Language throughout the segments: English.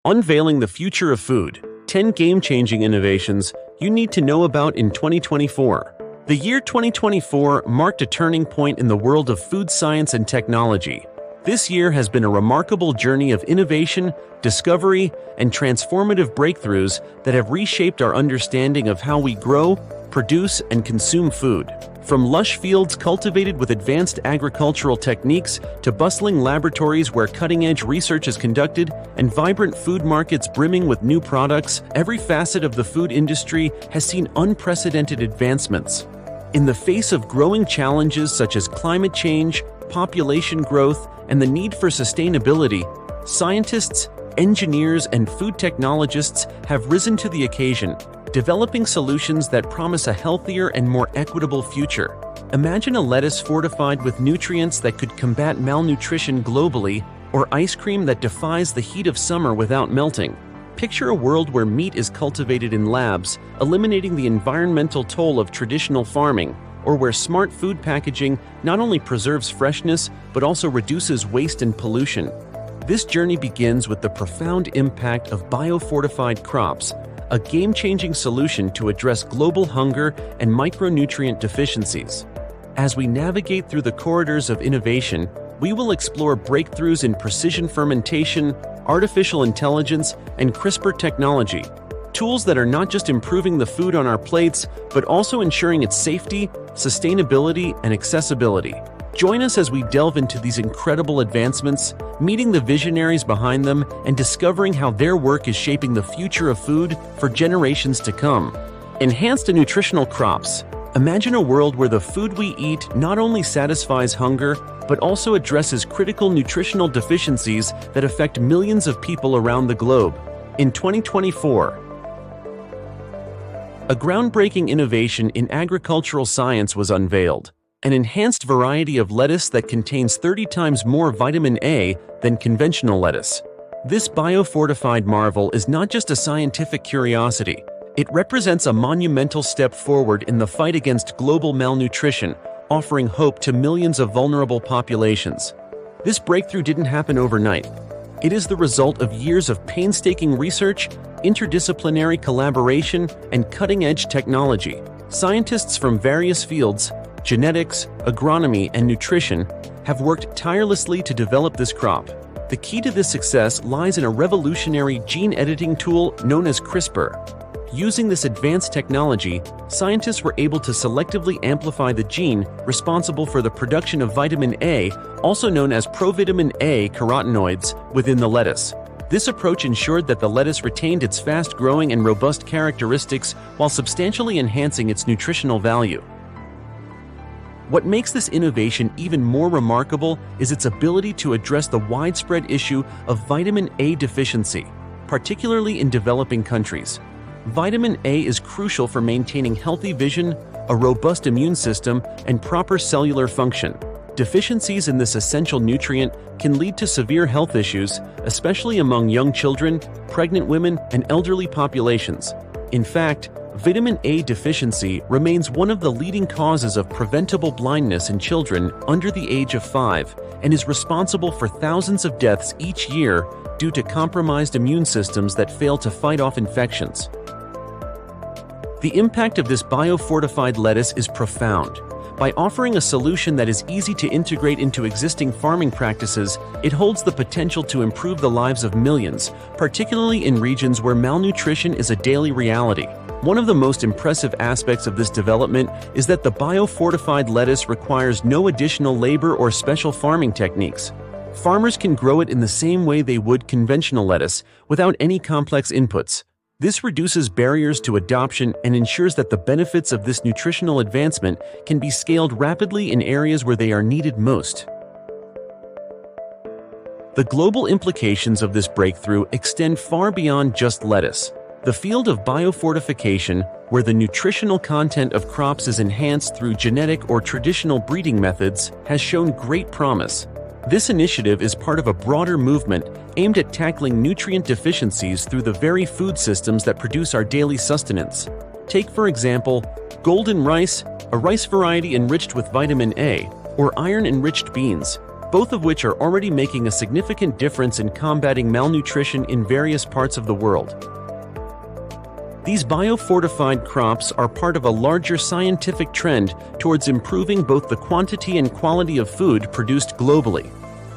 Unveiling the future of food, 10 game-changing innovations you need to know about in 2024. The year 2024 marked a turning point in the world of food science and technology. This year has been a remarkable journey of innovation, discovery, and transformative breakthroughs that have reshaped our understanding of how we grow, produce, and consume food. From lush fields cultivated with advanced agricultural techniques to bustling laboratories where cutting-edge research is conducted and vibrant food markets brimming with new products, every facet of the food industry has seen unprecedented advancements. In the face of growing challenges such as climate change, population growth, and the need for sustainability, scientists, engineers, and food technologists have risen to the occasion, developing solutions that promise a healthier and more equitable future. Imagine a lettuce fortified with nutrients that could combat malnutrition globally, or ice cream that defies the heat of summer without melting. Picture a world where meat is cultivated in labs, eliminating the environmental toll of traditional farming, or where smart food packaging not only preserves freshness but also reduces waste and pollution. This journey begins with the profound impact of biofortified crops, a game-changing solution to address global hunger and micronutrient deficiencies. As we navigate through the corridors of innovation, we will explore breakthroughs in precision fermentation, artificial intelligence, and CRISPR technology, tools that are not just improving the food on our plates, but also ensuring its safety, sustainability, and accessibility. Join us as we delve into these incredible advancements, meeting the visionaries behind them and discovering how their work is shaping the future of food for generations to come. Enhanced nutritional crops. Imagine a world where the food we eat not only satisfies hunger, but also addresses critical nutritional deficiencies that affect millions of people around the globe. In 2024, a groundbreaking innovation in agricultural science was unveiled. An enhanced variety of lettuce that contains 30 times more vitamin A than conventional lettuce. This biofortified marvel is not just a scientific curiosity. It represents a monumental step forward in the fight against global malnutrition, offering hope to millions of vulnerable populations. This breakthrough didn't happen overnight. It is the result of years of painstaking research, interdisciplinary collaboration, and cutting-edge technology. Scientists from various fields, genetics, agronomy, and nutrition, have worked tirelessly to develop this crop. The key to this success lies in a revolutionary gene editing tool known as CRISPR. Using this advanced technology, scientists were able to selectively amplify the gene responsible for the production of vitamin A, also known as provitamin A carotenoids, within the lettuce. This approach ensured that the lettuce retained its fast-growing and robust characteristics while substantially enhancing its nutritional value. What makes this innovation even more remarkable is its ability to address the widespread issue of vitamin A deficiency, particularly in developing countries. Vitamin A is crucial for maintaining healthy vision, a robust immune system, and proper cellular function. Deficiencies in this essential nutrient can lead to severe health issues, especially among young children, pregnant women, and elderly populations. In fact, vitamin A deficiency remains one of the leading causes of preventable blindness in children under the age of 5 and is responsible for thousands of deaths each year due to compromised immune systems that fail to fight off infections. The impact of this biofortified lettuce is profound. By offering a solution that is easy to integrate into existing farming practices, it holds the potential to improve the lives of millions, particularly in regions where malnutrition is a daily reality. One of the most impressive aspects of this development is that the biofortified lettuce requires no additional labor or special farming techniques. Farmers can grow it in the same way they would conventional lettuce, without any complex inputs. This reduces barriers to adoption and ensures that the benefits of this nutritional advancement can be scaled rapidly in areas where they are needed most. The global implications of this breakthrough extend far beyond just lettuce. The field of biofortification, where the nutritional content of crops is enhanced through genetic or traditional breeding methods, has shown great promise. This initiative is part of a broader movement aimed at tackling nutrient deficiencies through the very food systems that produce our daily sustenance. Take, for example, golden rice, a rice variety enriched with vitamin A, or iron-enriched beans. both of which are already making a significant difference in combating malnutrition in various parts of the world. These biofortified crops are part of a larger scientific trend towards improving both the quantity and quality of food produced globally.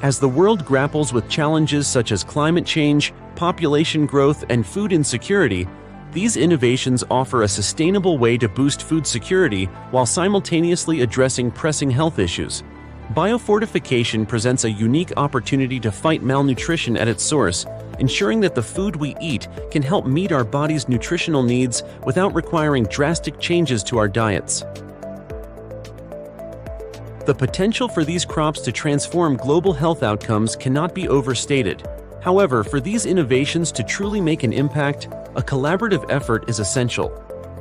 As the world grapples with challenges such as climate change, population growth, and food insecurity, these innovations offer a sustainable way to boost food security while simultaneously addressing pressing health issues. Biofortification presents a unique opportunity to fight malnutrition at its source, ensuring that the food we eat can help meet our body's nutritional needs without requiring drastic changes to our diets. The potential for these crops to transform global health outcomes cannot be overstated. However, for these innovations to truly make an impact, a collaborative effort is essential.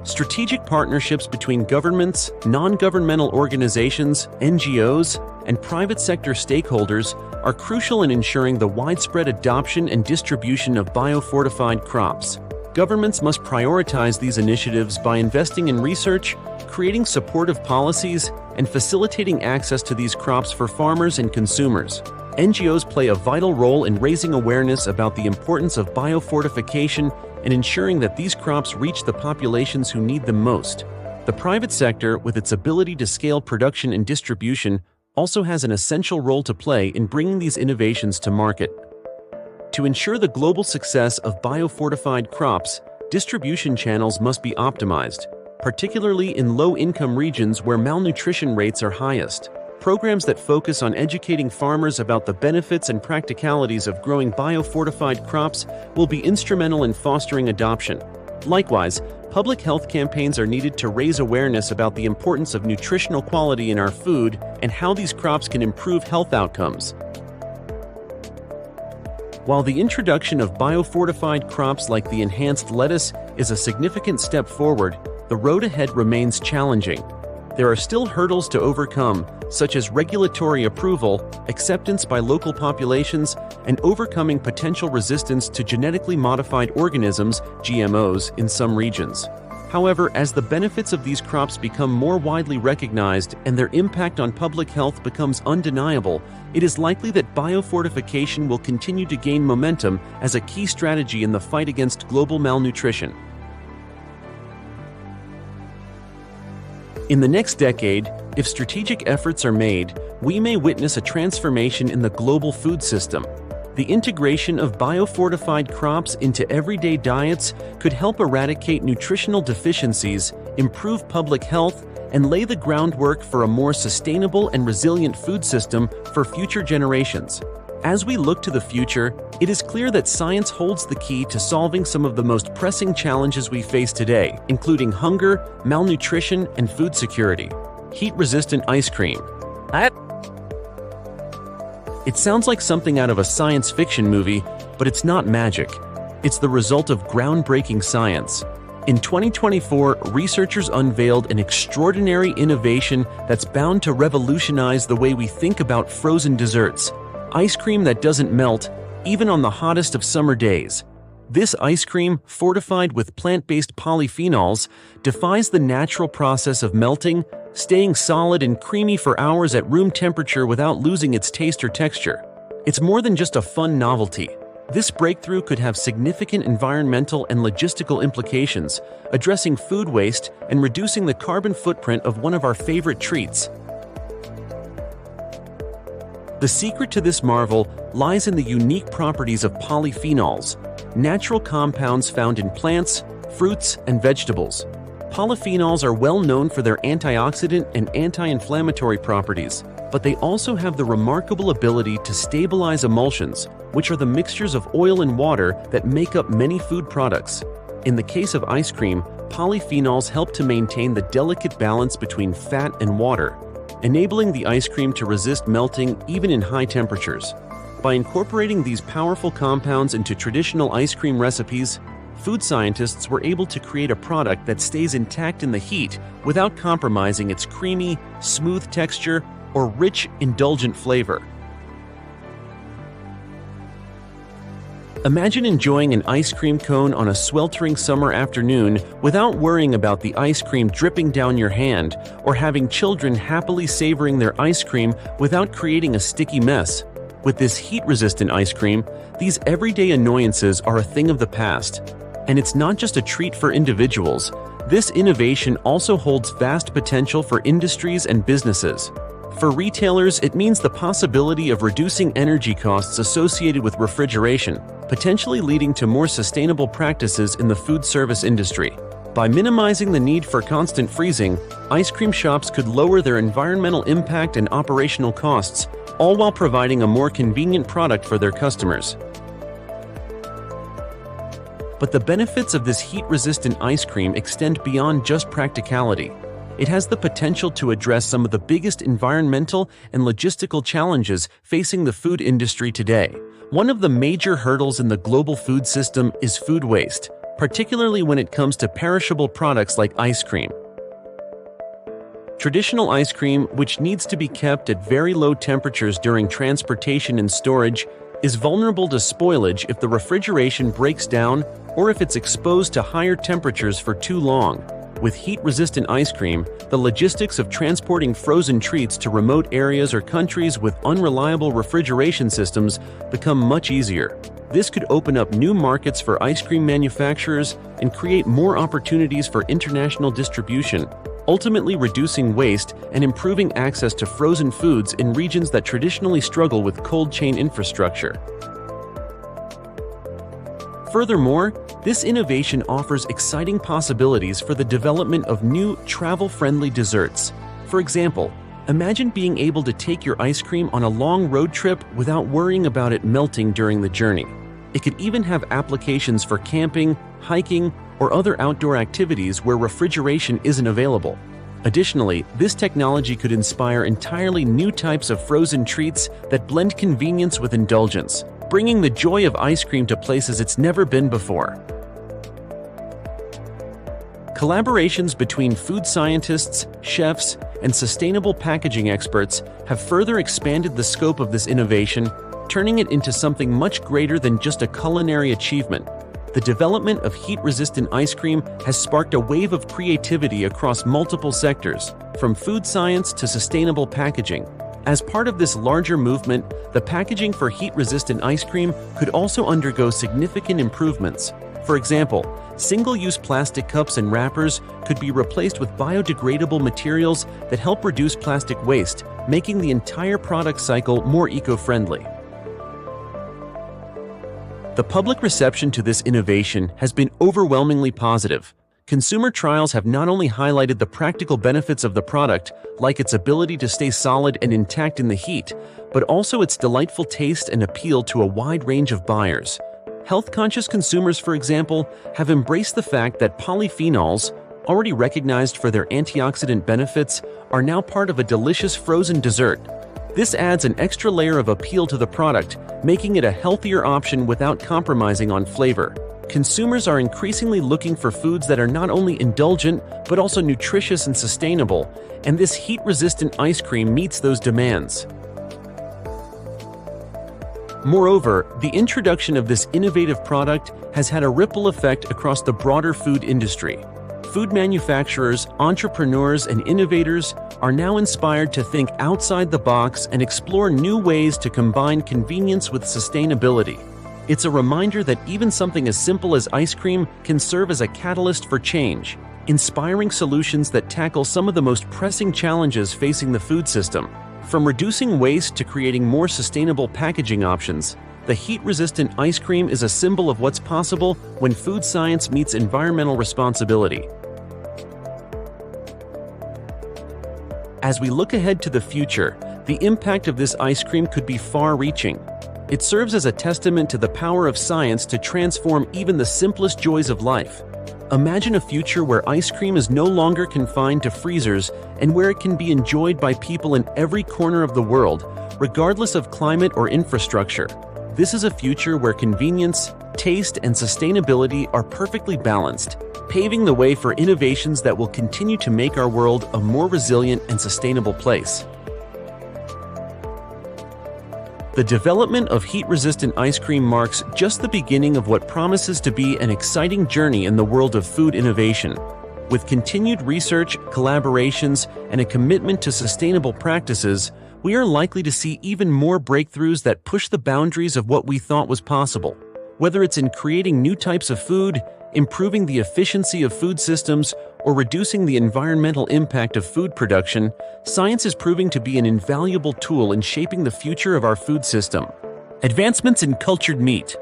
Strategic partnerships between governments, non-governmental organizations, NGOs, and private sector stakeholders are crucial in ensuring the widespread adoption and distribution of biofortified crops. Governments must prioritize these initiatives by investing in research, creating supportive policies, and facilitating access to these crops for farmers and consumers. NGOs play a vital role in raising awareness about the importance of biofortification and ensuring that these crops reach the populations who need them most. The private sector, with its ability to scale production and distribution, also has an essential role to play in bringing these innovations to market. To ensure the global success of biofortified crops, distribution channels must be optimized, particularly in low-income regions where malnutrition rates are highest. Programs that focus on educating farmers about the benefits and practicalities of growing biofortified crops will be instrumental in fostering adoption. Likewise, public health campaigns are needed to raise awareness about the importance of nutritional quality in our food and how these crops can improve health outcomes. While the introduction of biofortified crops like the enhanced lettuce is a significant step forward, the road ahead remains challenging. There are still hurdles to overcome, such as regulatory approval, acceptance by local populations, and overcoming potential resistance to genetically modified organisms, GMOs, in some regions. However, as the benefits of these crops become more widely recognized and their impact on public health becomes undeniable, it is likely that biofortification will continue to gain momentum as a key strategy in the fight against global malnutrition. In the next decade, if strategic efforts are made, we may witness a transformation in the global food system. The integration of biofortified crops into everyday diets could help eradicate nutritional deficiencies, improve public health, and lay the groundwork for a more sustainable and resilient food system for future generations. As we look to the future, it is clear that science holds the key to solving some of the most pressing challenges we face today, including hunger, malnutrition, and food security. Heat-resistant ice cream. It sounds like something out of a science fiction movie, but it's not magic. It's the result of groundbreaking science. In 2024, researchers unveiled an extraordinary innovation that's bound to revolutionize the way we think about frozen desserts. Ice cream that doesn't melt, even on the hottest of summer days. This ice cream, fortified with plant-based polyphenols, defies the natural process of melting, staying solid and creamy for hours at room temperature without losing its taste or texture. It's more than just a fun novelty. This breakthrough could have significant environmental and logistical implications, addressing food waste and reducing the carbon footprint of one of our favorite treats. The secret to this marvel lies in the unique properties of polyphenols, natural compounds found in plants, fruits, and vegetables. Polyphenols are well known for their antioxidant and anti-inflammatory properties, but they also have the remarkable ability to stabilize emulsions, which are the mixtures of oil and water that make up many food products. In the case of ice cream, polyphenols help to maintain the delicate balance between fat and water, enabling the ice cream to resist melting even in high temperatures. By incorporating these powerful compounds into traditional ice cream recipes, food scientists were able to create a product that stays intact in the heat without compromising its creamy, smooth texture or rich, indulgent flavor. Imagine enjoying an ice cream cone on a sweltering summer afternoon without worrying about the ice cream dripping down your hand, or having children happily savoring their ice cream without creating a sticky mess. With this heat-resistant ice cream, these everyday annoyances are a thing of the past. And it's not just a treat for individuals. This innovation also holds vast potential for industries and businesses. For retailers, it means the possibility of reducing energy costs associated with refrigeration, potentially leading to more sustainable practices in the food service industry. By minimizing the need for constant freezing, ice cream shops could lower their environmental impact and operational costs, all while providing a more convenient product for their customers. But the benefits of this heat-resistant ice cream extend beyond just practicality. It has the potential to address some of the biggest environmental and logistical challenges facing the food industry today. One of the major hurdles in the global food system is food waste, particularly when it comes to perishable products like ice cream. Traditional ice cream, which needs to be kept at very low temperatures during transportation and storage, is vulnerable to spoilage if the refrigeration breaks down or if it's exposed to higher temperatures for too long. With heat-resistant ice cream, the logistics of transporting frozen treats to remote areas or countries with unreliable refrigeration systems become much easier. This could open up new markets for ice cream manufacturers and create more opportunities for international distribution, ultimately reducing waste and improving access to frozen foods in regions that traditionally struggle with cold chain infrastructure. Furthermore, this innovation offers exciting possibilities for the development of new travel-friendly desserts. For example, imagine being able to take your ice cream on a long road trip without worrying about it melting during the journey. It could even have applications for camping, hiking, or other outdoor activities where refrigeration isn't available. Additionally, this technology could inspire entirely new types of frozen treats that blend convenience with indulgence, bringing the joy of ice cream to places it's never been before. Collaborations between food scientists, chefs, and sustainable packaging experts have further expanded the scope of this innovation, turning it into something much greater than just a culinary achievement. The development of heat-resistant ice cream has sparked a wave of creativity across multiple sectors, from food science to sustainable packaging. As part of this larger movement, the packaging for heat-resistant ice cream could also undergo significant improvements. For example, single-use plastic cups and wrappers could be replaced with biodegradable materials that help reduce plastic waste, making the entire product cycle more eco-friendly. The public reception to this innovation has been overwhelmingly positive. Consumer trials have not only highlighted the practical benefits of the product, like its ability to stay solid and intact in the heat, but also its delightful taste and appeal to a wide range of buyers. Health-conscious consumers, for example, have embraced the fact that polyphenols, already recognized for their antioxidant benefits, are now part of a delicious frozen dessert. This adds an extra layer of appeal to the product, making it a healthier option without compromising on flavor. Consumers are increasingly looking for foods that are not only indulgent, but also nutritious and sustainable, and this heat-resistant ice cream meets those demands. Moreover, the introduction of this innovative product has had a ripple effect across the broader food industry. Food manufacturers, entrepreneurs, and innovators are now inspired to think outside the box and explore new ways to combine convenience with sustainability. It's a reminder that even something as simple as ice cream can serve as a catalyst for change, inspiring solutions that tackle some of the most pressing challenges facing the food system. From reducing waste to creating more sustainable packaging options, the heat-resistant ice cream is a symbol of what's possible when food science meets environmental responsibility. As we look ahead to the future, the impact of this ice cream could be far-reaching. It serves as a testament to the power of science to transform even the simplest joys of life. Imagine a future where ice cream is no longer confined to freezers and where it can be enjoyed by people in every corner of the world, regardless of climate or infrastructure. This is a future where convenience, taste, and sustainability are perfectly balanced, paving the way for innovations that will continue to make our world a more resilient and sustainable place. The development of heat-resistant ice cream marks just the beginning of what promises to be an exciting journey in the world of food innovation. With continued research, collaborations, and a commitment to sustainable practices, we are likely to see even more breakthroughs that push the boundaries of what we thought was possible. Whether it's in creating new types of food, improving the efficiency of food systems, or reducing the environmental impact of food production, science is proving to be an invaluable tool in shaping the future of our food system. Advancements in cultured meat.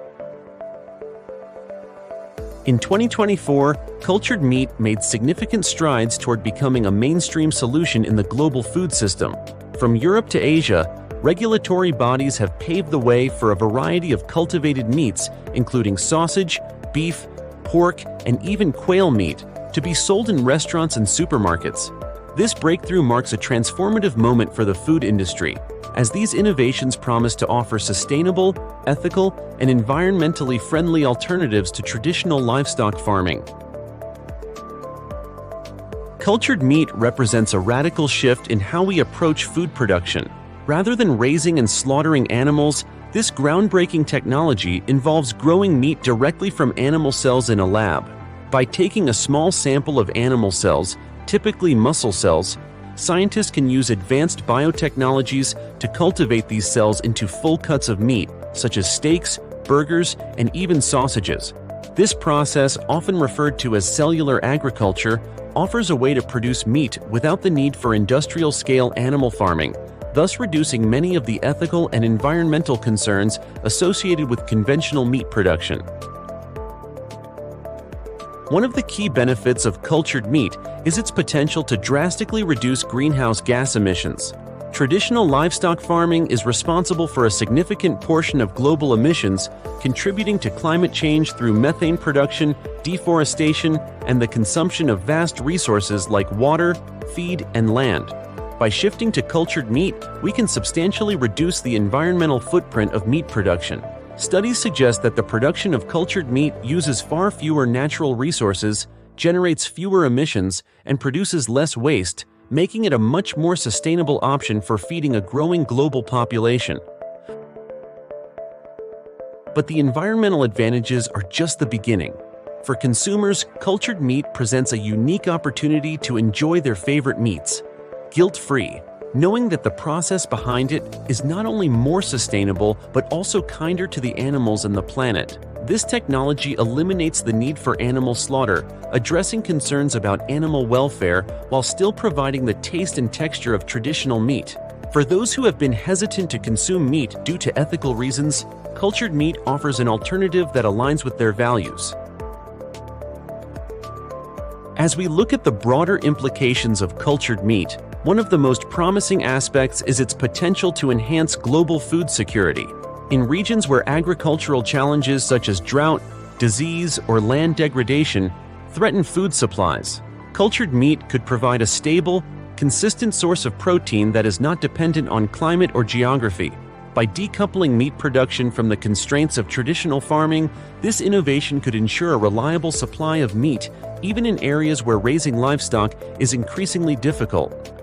In 2024, cultured meat made significant strides toward becoming a mainstream solution in the global food system. From Europe to Asia, regulatory bodies have paved the way for a variety of cultivated meats, including sausage, beef, pork, and even quail meat, to be sold in restaurants and supermarkets. This breakthrough marks a transformative moment for the food industry, as these innovations promise to offer sustainable, ethical, and environmentally friendly alternatives to traditional livestock farming. Cultured meat represents a radical shift in how we approach food production. Rather than raising and slaughtering animals, this groundbreaking technology involves growing meat directly from animal cells in a lab. By taking a small sample of animal cells, typically muscle cells, scientists can use advanced biotechnologies to cultivate these cells into full cuts of meat, such as steaks, burgers, and even sausages. This process, often referred to as cellular agriculture, offers a way to produce meat without the need for industrial-scale animal farming, thus reducing many of the ethical and environmental concerns associated with conventional meat production. One of the key benefits of cultured meat is its potential to drastically reduce greenhouse gas emissions. Traditional livestock farming is responsible for a significant portion of global emissions, contributing to climate change through methane production, deforestation, and the consumption of vast resources like water, feed, and land. By shifting to cultured meat, we can substantially reduce the environmental footprint of meat production. Studies suggest that the production of cultured meat uses far fewer natural resources, generates fewer emissions, and produces less waste, making it a much more sustainable option for feeding a growing global population. But the environmental advantages are just the beginning. For consumers, cultured meat presents a unique opportunity to enjoy their favorite meats, guilt-free, knowing that the process behind it is not only more sustainable but also kinder to the animals and the planet. This technology eliminates the need for animal slaughter, addressing concerns about animal welfare while still providing the taste and texture of traditional meat. For those who have been hesitant to consume meat due to ethical reasons, cultured meat offers an alternative that aligns with their values. As we look at the broader implications of cultured meat, one of the most promising aspects is its potential to enhance global food security. In regions where agricultural challenges such as drought, disease, or land degradation threaten food supplies, cultured meat could provide a stable, consistent source of protein that is not dependent on climate or geography. By decoupling meat production from the constraints of traditional farming, this innovation could ensure a reliable supply of meat even in areas where raising livestock is increasingly difficult.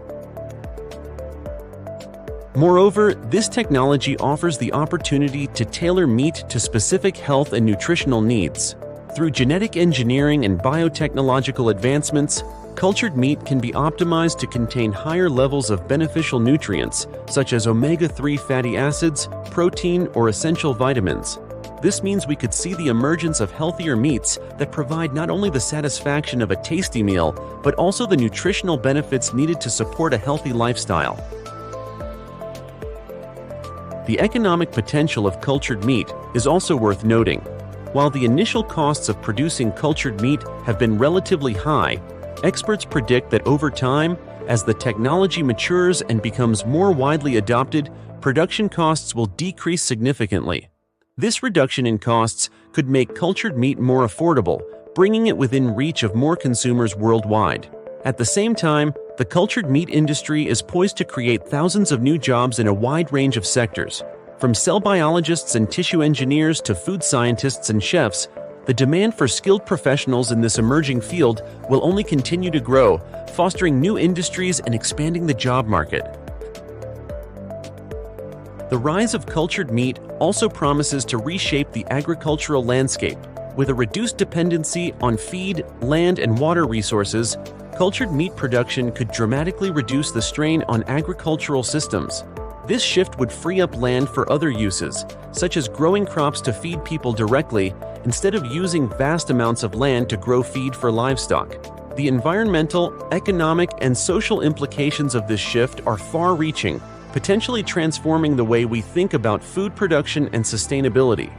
Moreover, this technology offers the opportunity to tailor meat to specific health and nutritional needs. Through genetic engineering and biotechnological advancements, cultured meat can be optimized to contain higher levels of beneficial nutrients, such as omega-3 fatty acids, protein, or essential vitamins. This means we could see the emergence of healthier meats that provide not only the satisfaction of a tasty meal, but also the nutritional benefits needed to support a healthy lifestyle. The economic potential of cultured meat is also worth noting. While the initial costs of producing cultured meat have been relatively high, experts predict that over time, as the technology matures and becomes more widely adopted, production costs will decrease significantly. This reduction in costs could make cultured meat more affordable, bringing it within reach of more consumers worldwide. At the same time, the cultured meat industry is poised to create thousands of new jobs in a wide range of sectors. From cell biologists and tissue engineers to food scientists and chefs, the demand for skilled professionals in this emerging field will only continue to grow, fostering new industries and expanding the job market. The rise of cultured meat also promises to reshape the agricultural landscape. With a reduced dependency on feed, land, and water resources, cultured meat production could dramatically reduce the strain on agricultural systems. This shift would free up land for other uses, such as growing crops to feed people directly instead of using vast amounts of land to grow feed for livestock. The environmental, economic, and social implications of this shift are far-reaching, potentially transforming the way we think about food production and sustainability.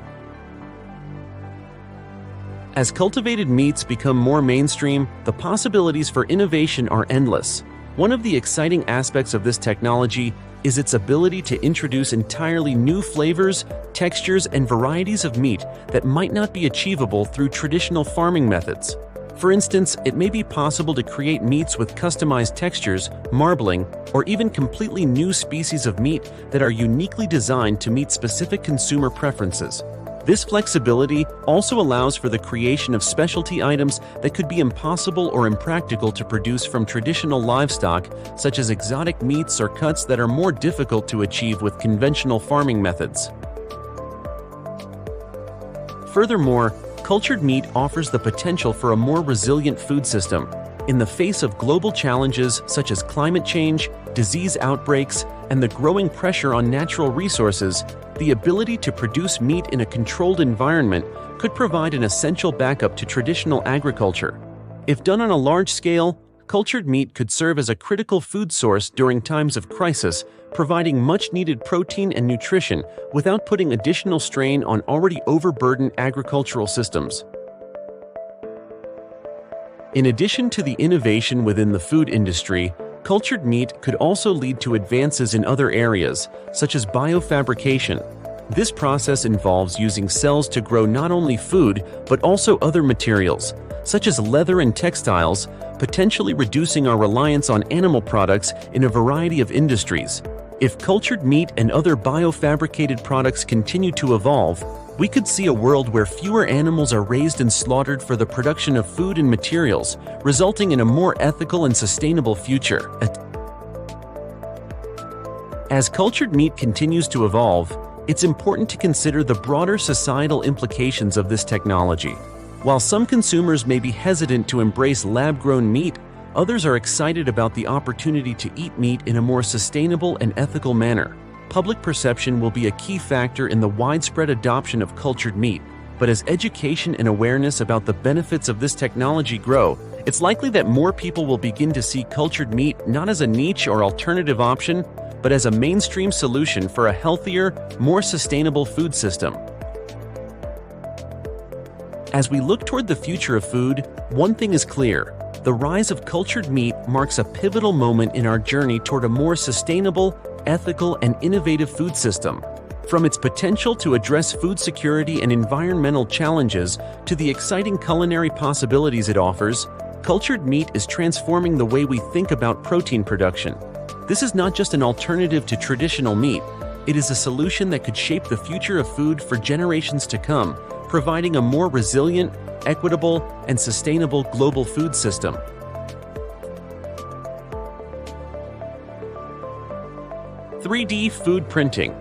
As cultivated meats become more mainstream, the possibilities for innovation are endless. One of the exciting aspects of this technology is its ability to introduce entirely new flavors, textures, and varieties of meat that might not be achievable through traditional farming methods. For instance, it may be possible to create meats with customized textures, marbling, or even completely new species of meat that are uniquely designed to meet specific consumer preferences. This flexibility also allows for the creation of specialty items that could be impossible or impractical to produce from traditional livestock, such as exotic meats or cuts that are more difficult to achieve with conventional farming methods. Furthermore, cultured meat offers the potential for a more resilient food system. In the face of global challenges such as climate change, disease outbreaks, and the growing pressure on natural resources, the ability to produce meat in a controlled environment could provide an essential backup to traditional agriculture. If done on a large scale, cultured meat could serve as a critical food source during times of crisis, providing much-needed protein and nutrition without putting additional strain on already overburdened agricultural systems. In addition to the innovation within the food industry, cultured meat could also lead to advances in other areas, such as biofabrication. This process involves using cells to grow not only food, but also other materials, such as leather and textiles, potentially reducing our reliance on animal products in a variety of industries. If cultured meat and other biofabricated products continue to evolve, we could see a world where fewer animals are raised and slaughtered for the production of food and materials, resulting in a more ethical and sustainable future. As cultured meat continues to evolve, it's important to consider the broader societal implications of this technology. While some consumers may be hesitant to embrace lab-grown meat, others are excited about the opportunity to eat meat in a more sustainable and ethical manner. Public perception will be a key factor in the widespread adoption of cultured meat, but as education and awareness about the benefits of this technology grow, it's likely that more people will begin to see cultured meat not as a niche or alternative option, but as a mainstream solution for a healthier, more sustainable food system. As we look toward the future of food, one thing is clear: the rise of cultured meat marks a pivotal moment in our journey toward a more sustainable, ethical, and innovative food system. From its potential to address food security and environmental challenges to the exciting culinary possibilities it offers, cultured meat is transforming the way we think about protein production. This is not just an alternative to traditional meat, it is a solution that could shape the future of food for generations to come, providing a more resilient, equitable, and sustainable global food system. (3D) food printing.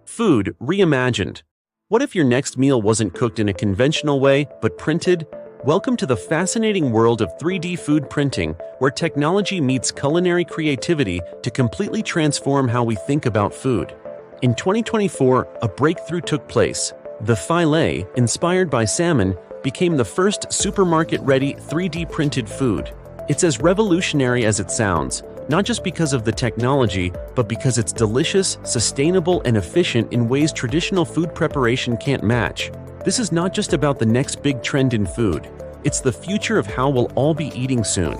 Food reimagined. What if your next meal wasn't cooked in a conventional way, but printed? Welcome to the fascinating world of 3D food printing, where technology meets culinary creativity to completely transform how we think about food. In 2024, a breakthrough took place. The filet, inspired by salmon, became the first supermarket-ready 3D printed food. It's as revolutionary as it sounds, not just because of the technology, but because it's delicious, sustainable, and efficient in ways traditional food preparation can't match. This is not just about the next big trend in food. It's the future of how we'll all be eating soon.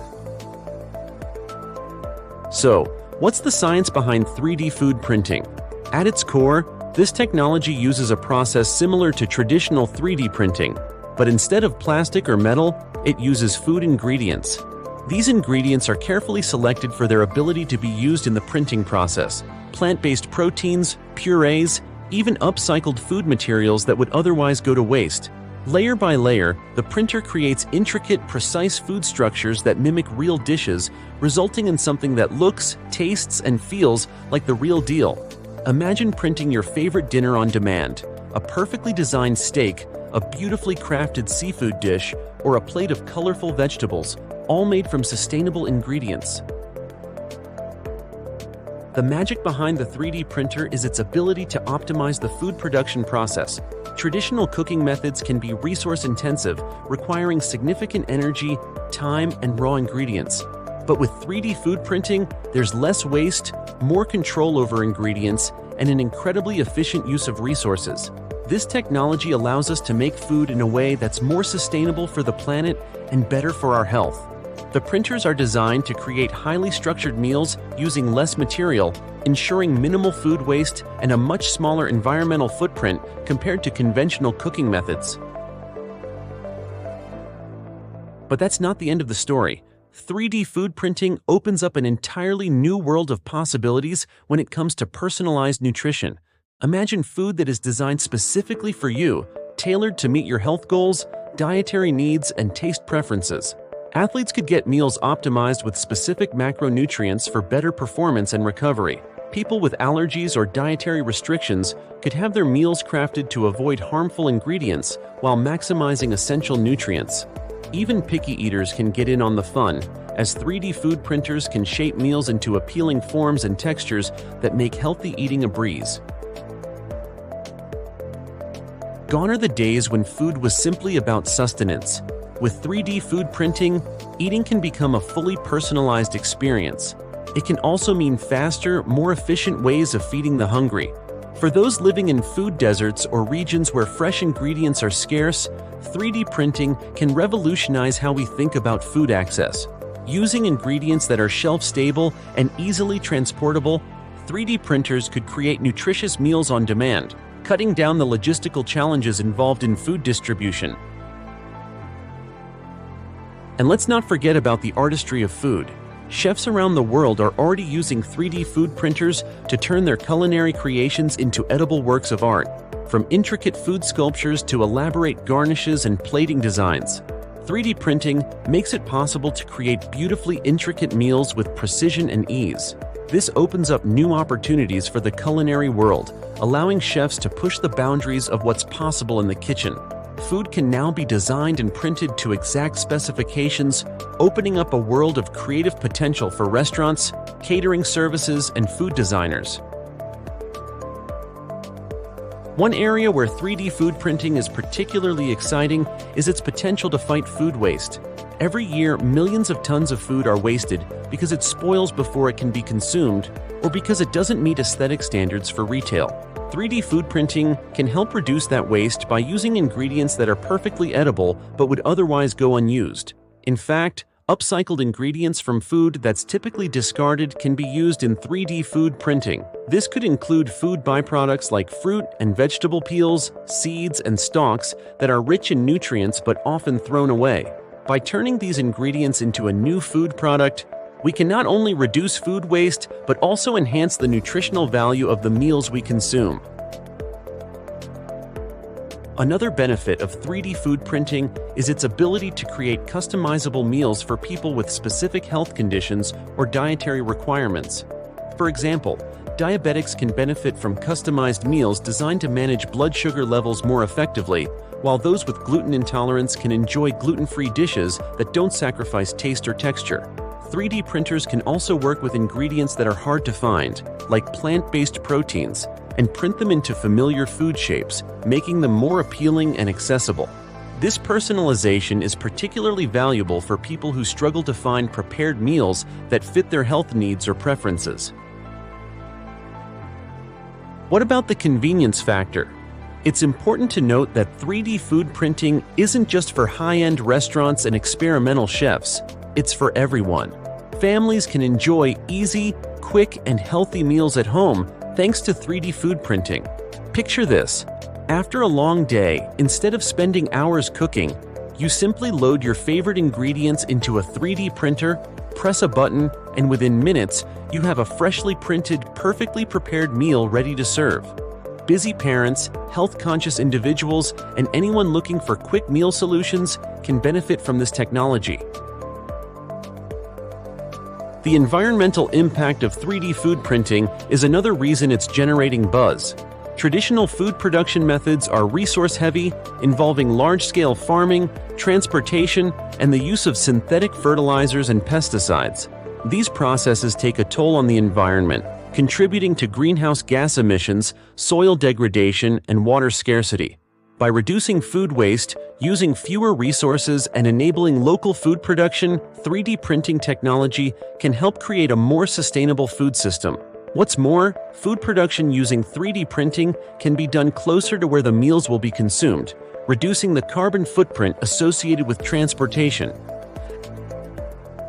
So, what's the science behind 3D food printing? At its core, this technology uses a process similar to traditional 3D printing, but instead of plastic or metal, it uses food ingredients. These ingredients are carefully selected for their ability to be used in the printing process. Plant-based proteins, purees, even upcycled food materials that would otherwise go to waste. Layer by layer, the printer creates intricate, precise food structures that mimic real dishes, resulting in something that looks, tastes, and feels like the real deal. Imagine printing your favorite dinner on demand: a perfectly designed steak, a beautifully crafted seafood dish, or a plate of colorful vegetables, all made from sustainable ingredients. The magic behind the 3D printer is its ability to optimize the food production process. Traditional cooking methods can be resource-intensive, requiring significant energy, time, and raw ingredients. But with 3D food printing, there's less waste, more control over ingredients, and an incredibly efficient use of resources. This technology allows us to make food in a way that's more sustainable for the planet and better for our health. The printers are designed to create highly structured meals using less material, ensuring minimal food waste and a much smaller environmental footprint compared to conventional cooking methods. But that's not the end of the story. 3D food printing opens up an entirely new world of possibilities when it comes to personalized nutrition. Imagine food that is designed specifically for you, tailored to meet your health goals, dietary needs, and taste preferences. Athletes could get meals optimized with specific macronutrients for better performance and recovery. People with allergies or dietary restrictions could have their meals crafted to avoid harmful ingredients while maximizing essential nutrients. Even picky eaters can get in on the fun, as 3D food printers can shape meals into appealing forms and textures that make healthy eating a breeze. Gone are the days when food was simply about sustenance. With 3D food printing, eating can become a fully personalized experience. It can also mean faster, more efficient ways of feeding the hungry. For those living in food deserts or regions where fresh ingredients are scarce, 3D printing can revolutionize how we think about food access. Using ingredients that are shelf-stable and easily transportable, 3D printers could create nutritious meals on demand, cutting down the logistical challenges involved in food distribution. And let's not forget about the artistry of food. Chefs around the world are already using 3D food printers to turn their culinary creations into edible works of art. From intricate food sculptures to elaborate garnishes and plating designs, 3D printing makes it possible to create beautifully intricate meals with precision and ease. This opens up new opportunities for the culinary world, allowing chefs to push the boundaries of what's possible in the kitchen. Food can now be designed and printed to exact specifications, opening up a world of creative potential for restaurants, catering services, and food designers. One area where 3D food printing is particularly exciting is its potential to fight food waste. Every year, millions of tons of food are wasted because it spoils before it can be consumed or because it doesn't meet aesthetic standards for retail. 3D food printing can help reduce that waste by using ingredients that are perfectly edible but would otherwise go unused. In fact, upcycled ingredients from food that's typically discarded can be used in 3D food printing. This could include food byproducts like fruit and vegetable peels, seeds, and stalks that are rich in nutrients but often thrown away. By turning these ingredients into a new food product, we can not only reduce food waste, but also enhance the nutritional value of the meals we consume. Another benefit of 3D food printing is its ability to create customizable meals for people with specific health conditions or dietary requirements. For example, diabetics can benefit from customized meals designed to manage blood sugar levels more effectively, while those with gluten intolerance can enjoy gluten-free dishes that don't sacrifice taste or texture. 3D printers can also work with ingredients that are hard to find, like plant-based proteins, and print them into familiar food shapes, making them more appealing and accessible. This personalization is particularly valuable for people who struggle to find prepared meals that fit their health needs or preferences. What about the convenience factor? It's important to note that 3D food printing isn't just for high-end restaurants and experimental chefs. It's for everyone. Families can enjoy easy, quick, and healthy meals at home thanks to 3D food printing. Picture this. After a long day, instead of spending hours cooking, you simply load your favorite ingredients into a 3D printer, press a button, and within minutes, you have a freshly printed, perfectly prepared meal ready to serve. Busy parents, health-conscious individuals, and anyone looking for quick meal solutions can benefit from this technology. The environmental impact of 3D food printing is another reason it's generating buzz. Traditional food production methods are resource-heavy, involving large-scale farming, transportation, and the use of synthetic fertilizers and pesticides. These processes take a toll on the environment, contributing to greenhouse gas emissions, soil degradation, and water scarcity. By reducing food waste, using fewer resources, and enabling local food production, 3D printing technology can help create a more sustainable food system. What's more, food production using 3D printing can be done closer to where the meals will be consumed, reducing the carbon footprint associated with transportation.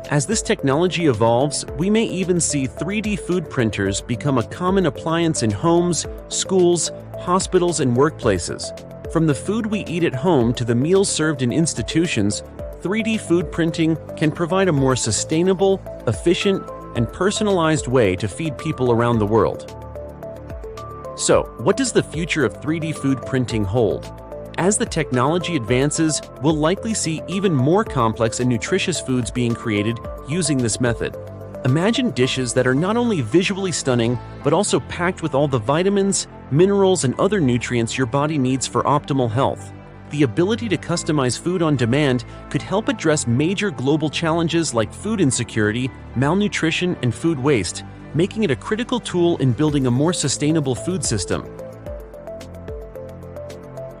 As this technology evolves, we may even see 3D food printers become a common appliance in homes, schools, hospitals, and workplaces. From the food we eat at home to the meals served in institutions, 3D food printing can provide a more sustainable, efficient, and personalized way to feed people around the world. So, what does the future of 3D food printing hold? As the technology advances, we'll likely see even more complex and nutritious foods being created using this method. Imagine dishes that are not only visually stunning, but also packed with all the vitamins, minerals, and other nutrients your body needs for optimal health. The ability to customize food on demand could help address major global challenges like food insecurity, malnutrition, and food waste, making it a critical tool in building a more sustainable food system.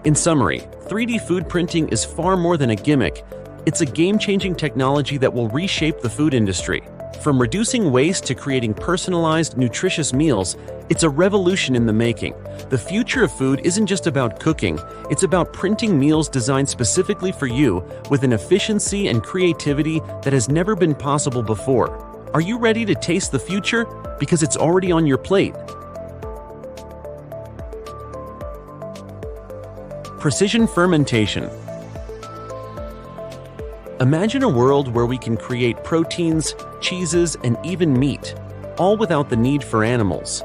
In summary, 3D food printing is far more than a gimmick. It's a game-changing technology that will reshape the food industry. From reducing waste to creating personalized, nutritious meals, it's a revolution in the making. The future of food isn't just about cooking, it's about printing meals designed specifically for you with an efficiency and creativity that has never been possible before. Are you ready to taste the future? Because it's already on your plate. Precision fermentation. Imagine a world where we can create proteins, cheeses, and even meat, all without the need for animals.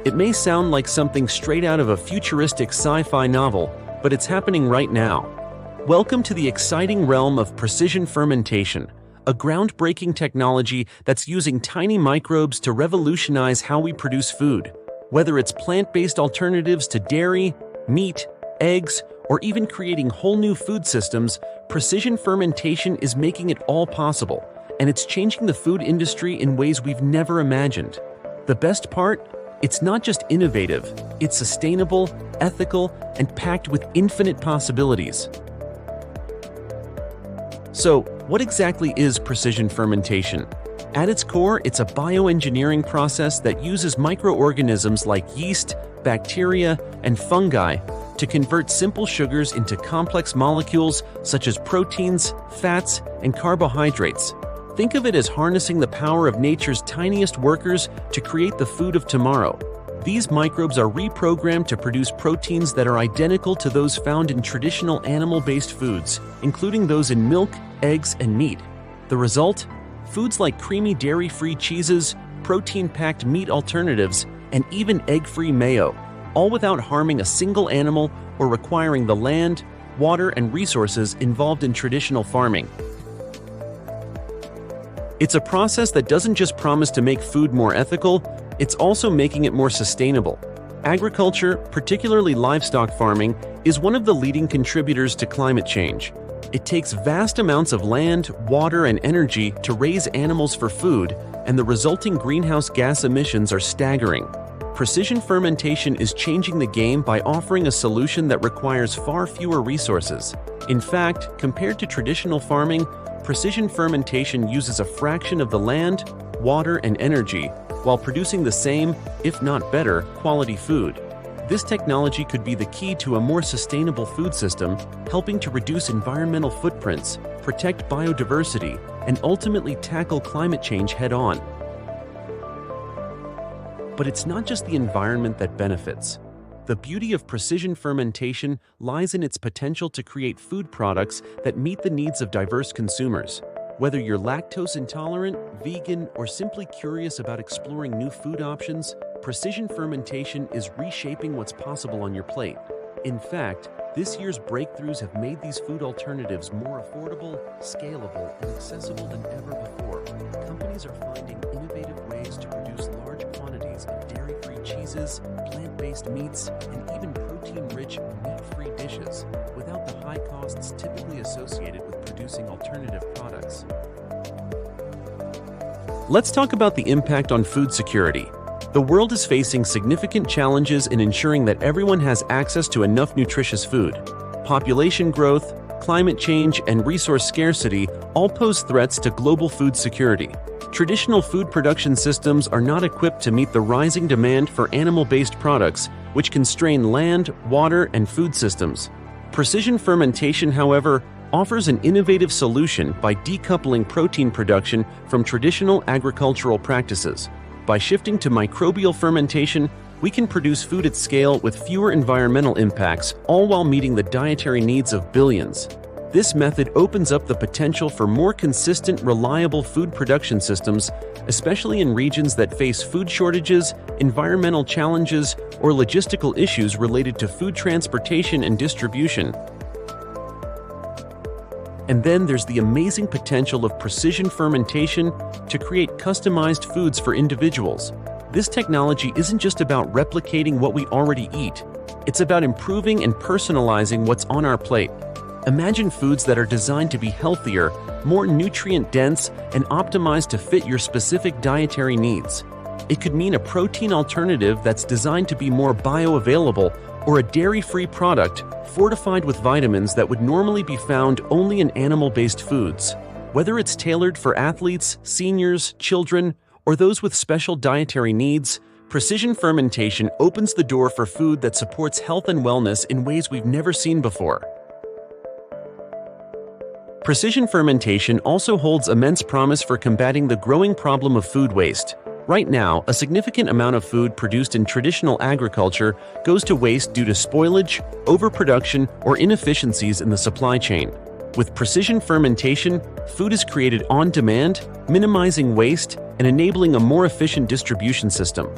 It may sound like something straight out of a futuristic sci-fi novel, but it's happening right now. Welcome to the exciting realm of precision fermentation, a groundbreaking technology that's using tiny microbes to revolutionize how we produce food. Whether it's plant-based alternatives to dairy, meat, eggs, or even creating whole new food systems, precision fermentation is making it all possible, and it's changing the food industry in ways we've never imagined. The best part? It's not just innovative, it's sustainable, ethical, and packed with infinite possibilities. So, what exactly is precision fermentation? At its core, it's a bioengineering process that uses microorganisms like yeast, bacteria, and fungi to convert simple sugars into complex molecules such as proteins, fats, and carbohydrates. Think of it as harnessing the power of nature's tiniest workers to create the food of tomorrow. These microbes are reprogrammed to produce proteins that are identical to those found in traditional animal-based foods, including those in milk, eggs, and meat. The result? Foods like creamy dairy-free cheeses, protein-packed meat alternatives, and even egg-free mayo, all without harming a single animal or requiring the land, water, and resources involved in traditional farming. It's a process that doesn't just promise to make food more ethical, it's also making it more sustainable. Agriculture, particularly livestock farming, is one of the leading contributors to climate change. It takes vast amounts of land, water, and energy to raise animals for food, and the resulting greenhouse gas emissions are staggering. Precision fermentation is changing the game by offering a solution that requires far fewer resources. In fact, compared to traditional farming, precision fermentation uses a fraction of the land, water, and energy, while producing the same, if not better, quality food. This technology could be the key to a more sustainable food system, helping to reduce environmental footprints, protect biodiversity, and ultimately tackle climate change head-on. But it's not just the environment that benefits. The beauty of precision fermentation lies in its potential to create food products that meet the needs of diverse consumers. Whether you're lactose intolerant, vegan, or simply curious about exploring new food options, precision fermentation is reshaping what's possible on your plate. In fact, this year's breakthroughs have made these food alternatives more affordable, scalable, and accessible than ever before. Companies are finding innovative ways to produce large quantities of dairy-free cheeses, plant-based meats, and even protein-rich, meat-free dishes, without the high costs typically associated with producing alternative products. Let's talk about the impact on food security. The world is facing significant challenges in ensuring that everyone has access to enough nutritious food. Population growth, climate change, and resource scarcity all pose threats to global food security. Traditional food production systems are not equipped to meet the rising demand for animal-based products, which constrain land, water, and food systems. Precision fermentation, however, offers an innovative solution by decoupling protein production from traditional agricultural practices. By shifting to microbial fermentation, we can produce food at scale with fewer environmental impacts, all while meeting the dietary needs of billions. This method opens up the potential for more consistent, reliable food production systems, especially in regions that face food shortages, environmental challenges, or logistical issues related to food transportation and distribution. And then there's the amazing potential of precision fermentation to create customized foods for individuals. This technology isn't just about replicating what we already eat. It's about improving and personalizing what's on our plate. Imagine foods that are designed to be healthier, more nutrient-dense, and optimized to fit your specific dietary needs. It could mean a protein alternative that's designed to be more bioavailable, or a dairy-free product fortified with vitamins that would normally be found only in animal-based foods. Whether it's tailored for athletes, seniors, children, or those with special dietary needs, precision fermentation opens the door for food that supports health and wellness in ways we've never seen before. Precision fermentation also holds immense promise for combating the growing problem of food waste. Right now, a significant amount of food produced in traditional agriculture goes to waste due to spoilage, overproduction, or inefficiencies in the supply chain. With precision fermentation, food is created on demand, minimizing waste and enabling a more efficient distribution system.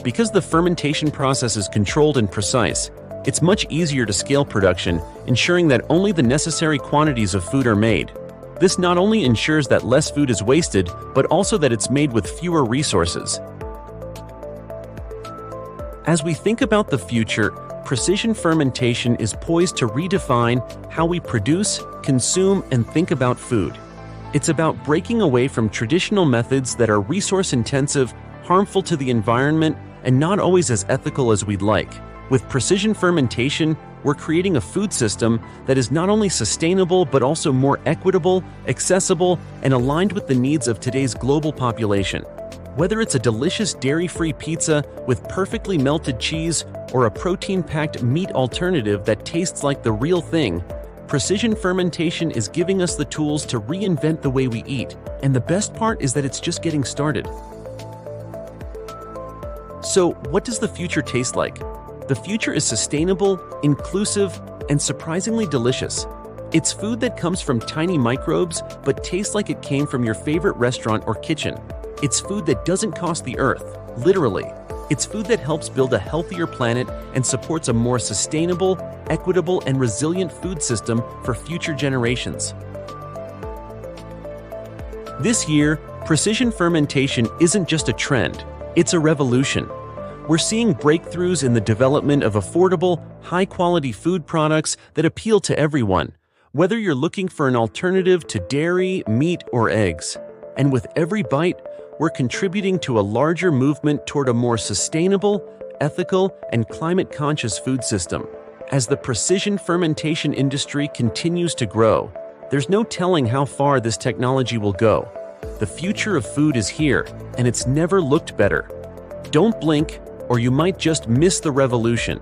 Because the fermentation process is controlled and precise, it's much easier to scale production, ensuring that only the necessary quantities of food are made. This not only ensures that less food is wasted, but also that it's made with fewer resources. As we think about the future, precision fermentation is poised to redefine how we produce, consume, and think about food. It's about breaking away from traditional methods that are resource-intensive, harmful to the environment, and not always as ethical as we'd like. With precision fermentation, we're creating a food system that is not only sustainable but also more equitable, accessible, and aligned with the needs of today's global population. Whether it's a delicious dairy-free pizza with perfectly melted cheese or a protein-packed meat alternative that tastes like the real thing, precision fermentation is giving us the tools to reinvent the way we eat, and the best part is that it's just getting started. So, what does the future taste like? The future is sustainable, inclusive, and surprisingly delicious. It's food that comes from tiny microbes but tastes like it came from your favorite restaurant or kitchen. It's food that doesn't cost the earth, literally. It's food that helps build a healthier planet and supports a more sustainable, equitable, and resilient food system for future generations. This year, precision fermentation isn't just a trend, it's a revolution. We're seeing breakthroughs in the development of affordable, high-quality food products that appeal to everyone, whether you're looking for an alternative to dairy, meat, or eggs. And with every bite, we're contributing to a larger movement toward a more sustainable, ethical, and climate-conscious food system. As the precision fermentation industry continues to grow, there's no telling how far this technology will go. The future of food is here, and it's never looked better. Don't blink, or you might just miss the revolution.